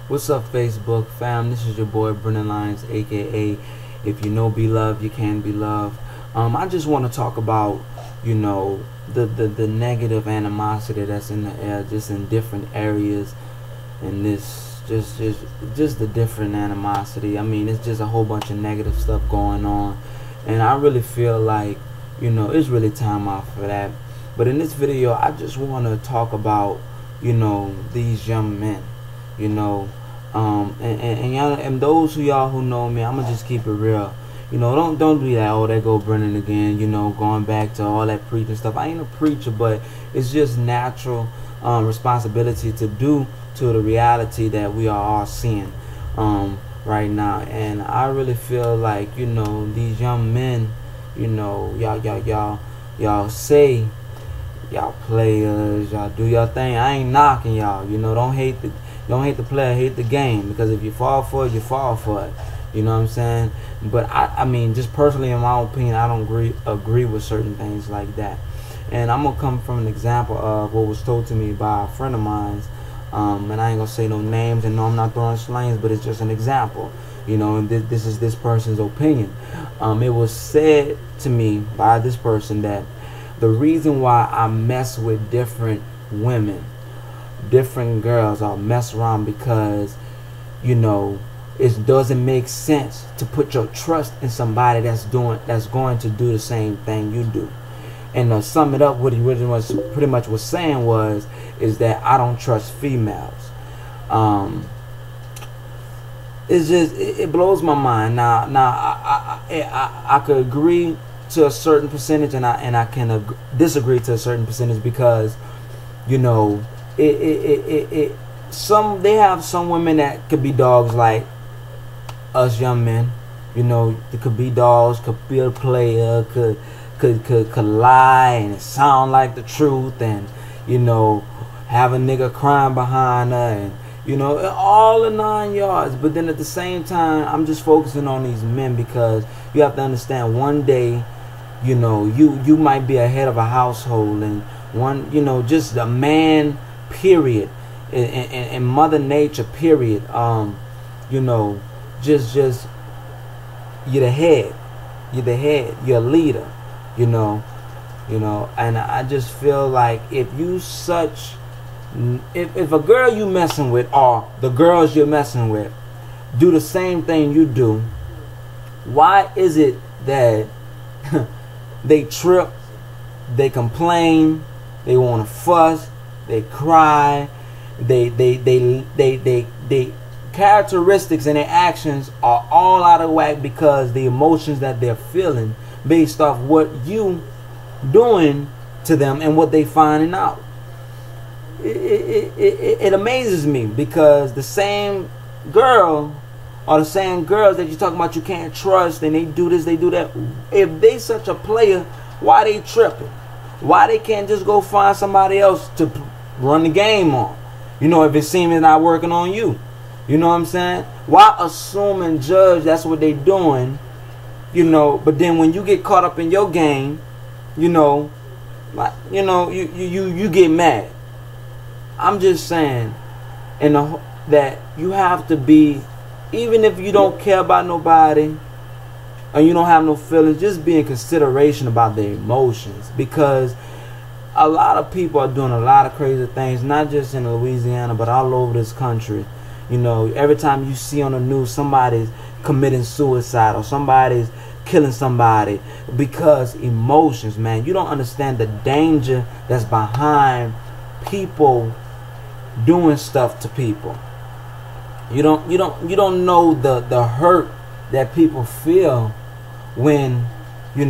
What's up, Facebook fam? This is your boy Brennan Lyons, aka If You Know Be Loved, You Can Be Loved. I just want to talk about, the negative animosity that's in the air, just in different areas, and this just the different animosity. I mean, it's just a whole bunch of negative stuff going on, and I really feel like, it's really time out for that. But in this video, I just want to talk about, these young men. And those who y'all who know me, I'ma just keep it real. Don't be like, oh, there go Brennan again, going back to all that preaching stuff. I ain't a preacher, but it's just natural responsibility to do to the reality that we are all seeing right now. And I really feel like, these young men, y'all say y'all players, y'all do your thing. I ain't knocking y'all. Don't hate the player, hate the game. Because if you fall for it, you fall for it. You know what I'm saying? But I mean, just personally, in my opinion, I don't agree with certain things like that. And I'm gonna come from an example of what was told to me by a friend of mine. And I ain't gonna say no names, and no, I'm not throwing slangs, but it's just an example. And this is this person's opinion. It was said to me by this person that the reason why I mess with different women, different girls, I'll mess around because, it doesn't make sense to put your trust in somebody that's going to do the same thing you do. And to sum it up, what he pretty much was saying is that I don't trust females. It's just it blows my mind. Now I could agree to a certain percentage, and I can disagree to a certain percentage, because they have some women that could be dogs like us young men. They could be dogs, could be a player, could lie and it sound like the truth, and have a nigga crying behind her, and all the 9 yards. But then at the same time, I'm just focusing on these men, because you have to understand, one day you might be a head of a household, and just a man, period, and mother nature, period. Just you're the head, you're a leader, and I just feel like if a girl you messing with, or the girls you're messing with, do the same thing you do, why is it that they trip, they complain, they want to fuss, they cry, they characteristics and their actions are all out of whack, because the emotions that they're feeling based off what you doing to them and what they finding out. It amazes me, because the same girl or the same girls that you're talking about you can't trust, and they do this, they do that, if they such a player, why they tripping? Why they can't just go find somebody else to run the game on? If it seems it's not working on you. You know what I'm saying? Why assume and judge that's what they doing, but then when you get caught up in your game, you get mad. I'm just saying, that you have to be, even if you don't care about nobody and you don't have no feelings, just be in consideration about their emotions, because a lot of people are doing a lot of crazy things, not just in Louisiana, but all over this country. Every time you see on the news somebody's committing suicide or somebody's killing somebody because emotions, man. You don't understand the danger that's behind people doing stuff to people. You don't know the hurt that people feel when you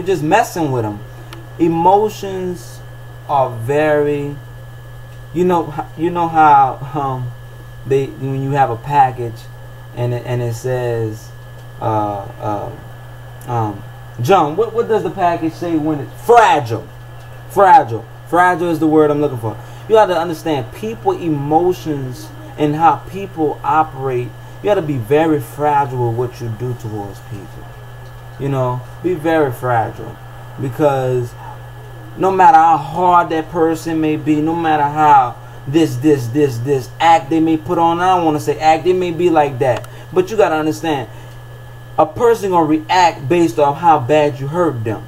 just messing with them. Emotions are very, how when you have a package and it says John, what does the package say when it's fragile? Fragile is the word I'm looking for. You have to understand people emotions and how people operate. You got to be very fragile with what you do towards people. Be very fragile, because no matter how hard that person may be, no matter how this act they may put on. I don't want to say act, they may be like that, but you gotta understand, a person gonna react based off how bad you hurt them.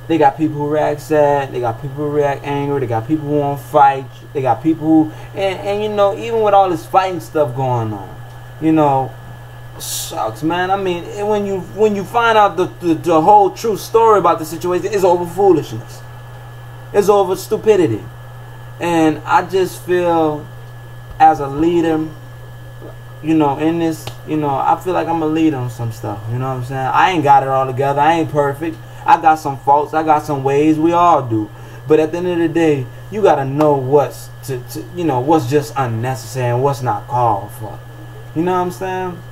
They got people who react sad, they got people who react angry, they got people who want to fight, they got people who, and you know, even with all this fighting stuff going on, you know, sucks, man. I mean, when you find out the whole true story about the situation, it's over foolishness, it's over stupidity. And I just feel, as a leader, you know, in this, you know, I feel like I'm a leader on some stuff, you know what I'm saying? I ain't got it all together, I ain't perfect, I got some faults, I got some ways, we all do. But at the end of the day, you gotta know what's you know, what's just unnecessary and what's not called for. You know what I'm saying?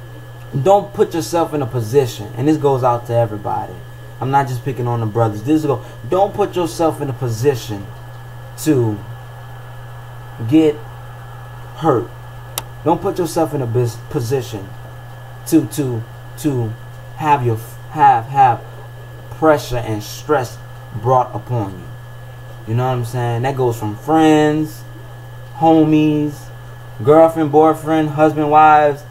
Don't put yourself in a position, and this goes out to everybody. I'm not just picking on the brothers. Don't put yourself in a position to get hurt. Don't put yourself in a position to have pressure and stress brought upon you. You know what I'm saying? That goes from friends, homies, girlfriend, boyfriend, husband, wives.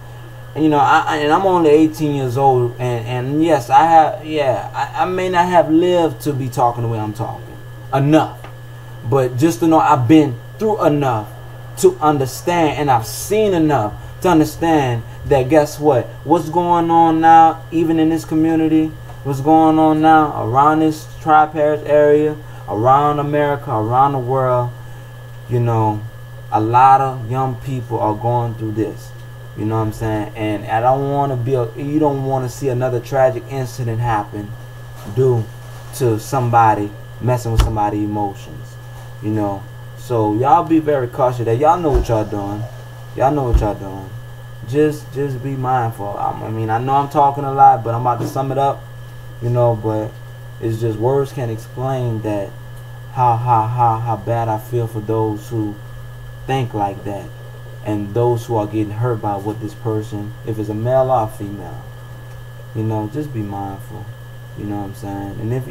And, you know, I'm only 18 years old, and yes, I may not have lived to be talking the way I'm talking enough, but just to know I've been through enough to understand, and I've seen enough to understand that, guess what? What's going on now, even in this community, what's going on now around this Tri-Parish area, around America, around the world, you know, a lot of young people are going through this. You know what I'm saying? And I don't want to be you don't want to see another tragic incident happen due to somebody messing with somebody's emotions. You know, so y'all be very cautious. That y'all know what y'all doing. Y'all know what y'all doing. Just be mindful. I mean, I know I'm talking a lot, but I'm about to sum it up. You know, but it's just words can't explain that how bad I feel for those who think like that, and those who are getting hurt by what this person, if it's a male or a female, you know, just be mindful. You know what I'm saying? And if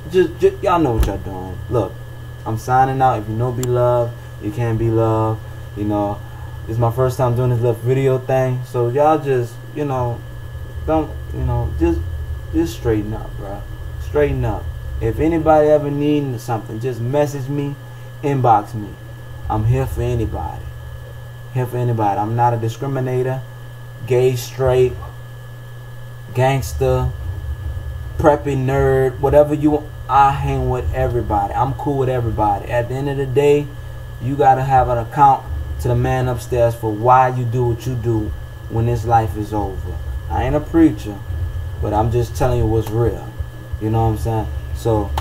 just y'all know what y'all doing. Look, I'm signing out. If you know be loved, you can be loved. You know, this is my first time doing this little video thing, so y'all just, you know, don't, you know, just straighten up, bro. Straighten up. If anybody ever needs something, just message me, inbox me. I'm here for anybody. Here for anybody. I'm not a discriminator. Gay, straight, gangster, preppy, nerd, whatever you want. I hang with everybody. I'm cool with everybody. At the end of the day, you gotta have an account to the man upstairs for why you do what you do when this life is over. I ain't a preacher, but I'm just telling you what's real. You know what I'm saying? So,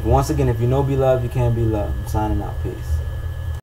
once again, if you know be loved, you can't be loved. I'm signing out. Peace.